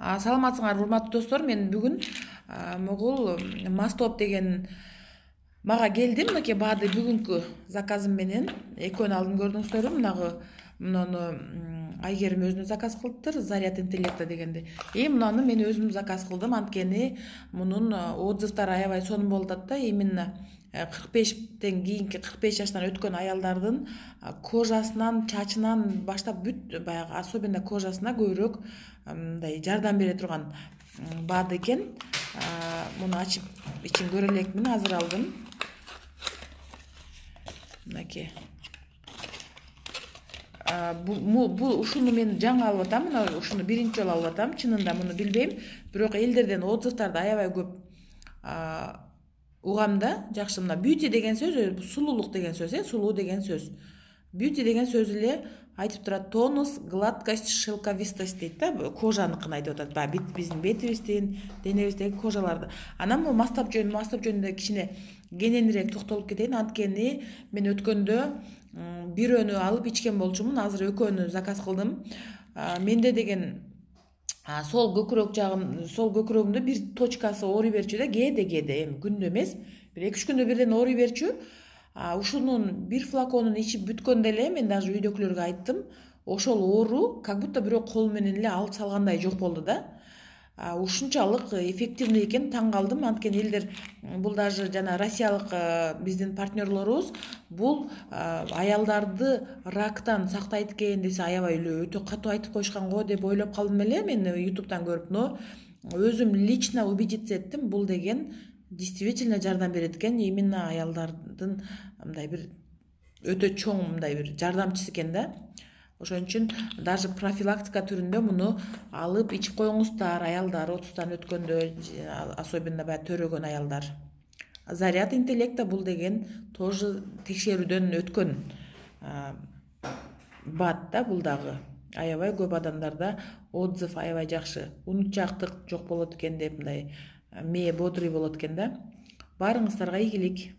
Саламатсыңар, урматтуу достор. Мен бүгүн могул Мастоп деген мага келди. Мынакей баады бүгүнкү заказым менен экөөнү алдым, көрдүңүздөрбү? Муну Айгерим өзүнө заказ кылыптыр, Заряд интеллекта дегенди. Мунаны мен өзүм заказ кылдым, анткени мунун отзывдары аябай сонун болуп атат да. Именно 45тен кийинки 45 жаштан өткөн аялдардын кожасынан, чачынан баштап бүт баягы особенно кожасына көбүрөөк мындай жардам бере турган баады экен. Муну ачып ичин көрө элекмин, азыр алдым. Мынакей. Ушуну мен жаңы алып атам, ушуну биринчи жолу алып атам. Чынында муну билбейм, бирок элдерден отзывдарды аябай көп угам да. Жакшы, мына beauty деген сөз, сулуулук деген сөз, сулуу деген сөз. Beauty деген сөз эле айтып турат, тонус, гладкость, шелковистость дейт да, кожаныкын айтып атат. Биздин бетибиздин, денебиздеги кожаларды. Анан бул Мастоп жөнүндө кичине кененирээк токтолуп кетейин, анткени мен өткөндө бирөөнү алып ичкен болчумун, азыр экөөнү заказ кылдым. Менде деген сол көкүрөгүмдө бир точкасы ооруй берчү да, кээде, эми күндө эмес, бир 2-3 күндө бирден ооруй берчү. Ушунун бир флаконун ичип бүткөндө эле мен даже үйдөгүлөргө айттым, ошол оору как будто бирөө кол менен эле алып салгандай жок болду да. Ушунчалык эффективный экен, таң калдым. Анткени элдер бул даже жана россиялык биздин партнерлорубуз бул аялдарды рактан сактайт экен десе, аябай эле өтө катуу айтып коюшкан го деп ойлоп калдым эле мен ютубтан көрүп. Но өзүм лично убедиться эттим, бул деген действительно жардам берет экен. Именно аялдардын мындай бир өтө чоң мындай бир жардамчысы экен да. Ошон үчүн даже профилактика түрүндө муну алып ичип коюңуздар, аялдар 30тан өткөндө, особенно төрөгөн аялдар. Заряд интеллекта бул деген тоже текшерүүдөн өткөн бат да, бул дагы. Аябай көп адамдарда отзыв аябай жакшы. Унутчаактык жок болот экен деп, мындай мээ бодрый болот экен да. Баарыңыздарга ийгилик.